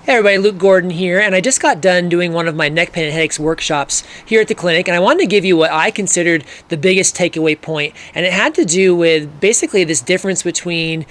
Hey everybody, Luke Gordon here, and I just got done doing one of my neck pain and headaches workshops here at the clinic, and I wanted to give you what I considered the biggest takeaway point, and it had to do with basically this difference between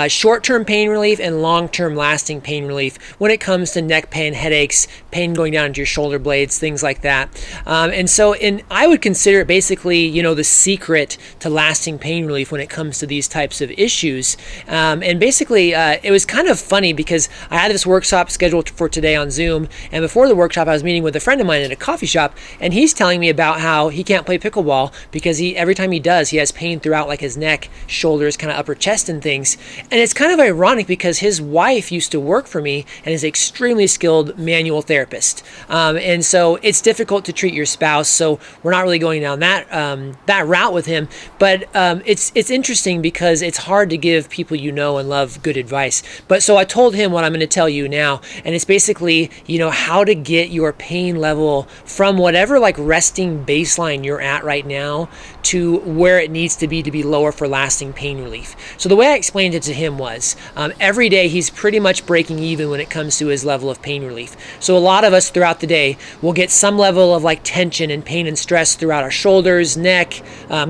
short-term pain relief and long-term lasting pain relief when it comes to neck pain, headaches, pain going down into your shoulder blades, things like that. I would consider it basically, the secret to lasting pain relief when it comes to these types of issues. It was kind of funny because I had this workshop scheduled for today on Zoom, and before the workshop I was meeting with a friend of mine at a coffee shop, and he's telling me about how he can't play pickleball because every time he does, he has pain throughout like his neck, shoulders, kind of upper chest and things. And it's kind of ironic because his wife used to work for me and is an extremely skilled manual therapist. And so it's difficult to treat your spouse, so we're not really going down that route with him. But it's interesting because it's hard to give people you know and love good advice. But so I told him what I'm going to tell you now, and it's basically, how to get your pain level from whatever like resting baseline you're at right now to where it needs to be lower for lasting pain relief. So the way I explained it to him was every day he's pretty much breaking even when it comes to his level of pain relief. So a lot of us throughout the day will get some level of like tension and pain and stress throughout our shoulders, neck,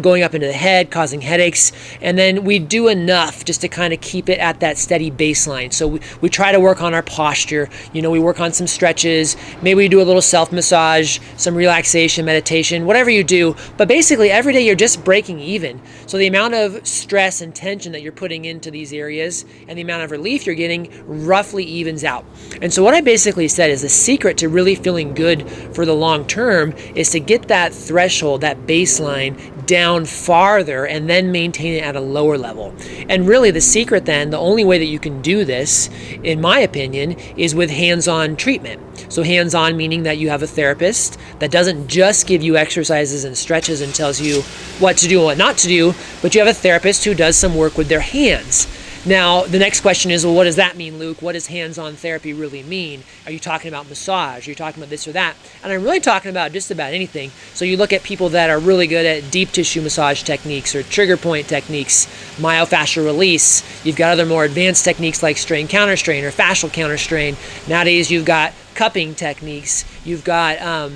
going up into the head, causing headaches, and then we do enough just to kind of keep it at that steady baseline. So we try to work on our posture. We work on some stretches, maybe we do a little self-massage, some relaxation, meditation, whatever you do, but basically every day you're just breaking even. So the amount of stress and tension that you're putting into these areas and the amount of relief you're getting roughly evens out. And so what I basically said is the secret to really feeling good for the long term is to get that threshold, that baseline down farther and then maintain it at a lower level. And really the secret then, the only way that you can do this, in my opinion, is with hands-on treatment. So hands-on meaning that you have a therapist that doesn't just give you exercises and stretches and tells you what to do and what not to do, but you have a therapist who does some work with their hands. Now, the next question is, well, what does that mean, Luke? What does hands-on therapy really mean? Are you talking about massage? Are you talking about this or that? And I'm really talking about just about anything. So you look at people that are really good at deep tissue massage techniques or trigger point techniques, myofascial release. You've got other more advanced techniques like strain counterstrain or fascial counterstrain. Nowadays, you've got cupping techniques. You've got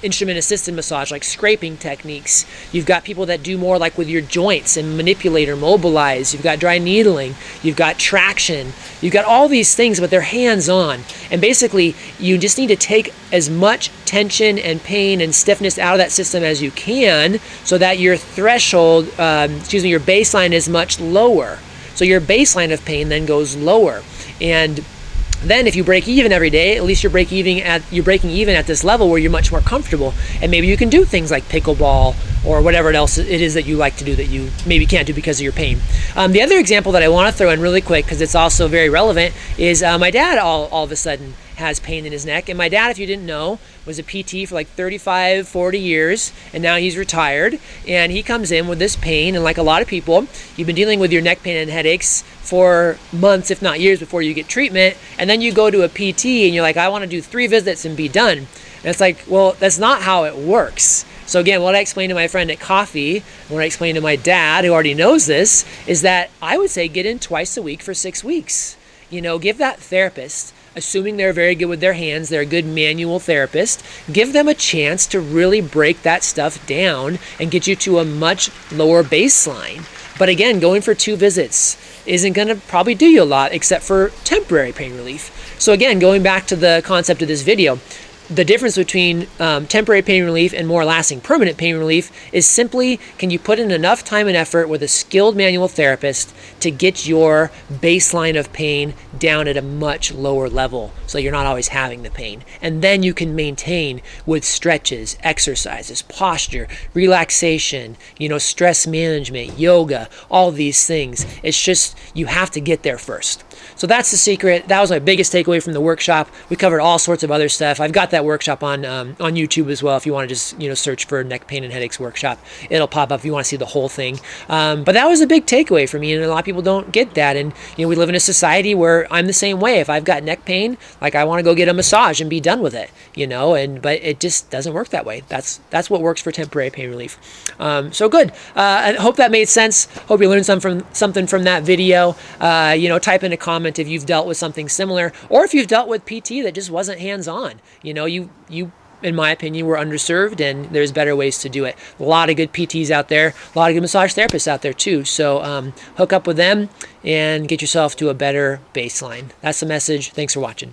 instrument-assisted massage, like scraping techniques. You've got people that do more like with your joints and manipulate or mobilize. You've got dry needling. You've got traction. You've got all these things, but they're hands-on. And basically, you just need to take as much tension and pain and stiffness out of that system as you can so that your threshold, your baseline is much lower. So your baseline of pain then goes lower. And then if you break even every day, at least you're breaking even at this level where you're much more comfortable. And maybe you can do things like pickleball or whatever else it is that you like to do that you maybe can't do because of your pain. The other example that I want to throw in really quick, because it's also very relevant, is my dad all of a sudden has pain in his neck. And my dad, if you didn't know, was a PT for like 35, 40 years, and now he's retired. And he comes in with this pain, and like a lot of people, you've been dealing with your neck pain and headaches for months, if not years, before you get treatment. And then you go to a PT and you're like, I want to do 3 visits and be done. And it's like, well, that's not how it works. So again, what I explained to my friend at coffee, what I explained to my dad, who already knows this, is that I would say get in twice a week for 6 weeks. Give that therapist, assuming they're very good with their hands, they're a good manual therapist, give them a chance to really break that stuff down and get you to a much lower baseline. But again, going for 2 visits isn't going to probably do you a lot except for temporary pain relief. So again, going back to the concept of this video, the difference between temporary pain relief and more lasting permanent pain relief is simply, can you put in enough time and effort with a skilled manual therapist to get your baseline of pain down at a much lower level so you're not always having the pain. And then you can maintain with stretches, exercises, posture, relaxation, stress management, yoga, all these things. It's just, you have to get there first. So that's the secret. That was my biggest takeaway from the workshop. We covered all sorts of other stuff. I've got that workshop on YouTube as well. If you want to just search for neck pain and headaches workshop, it'll pop up if you want to see the whole thing. But that was a big takeaway for me, and a lot of people don't get that. And we live in a society where I'm the same way. If I've got neck pain, like I want to go get a massage and be done with it, but it just doesn't work that way. That's what works for temporary pain relief. So good. I hope that made sense. Hope you learned something from that video. Type in a comment comment if you've dealt with something similar, or if you've dealt with PT that just wasn't hands-on. You know, you in my opinion, were underserved, and there's better ways to do it. A lot of good PTs out there, a lot of good massage therapists out there too. So hook up with them and get yourself to a better baseline. That's the message. Thanks for watching.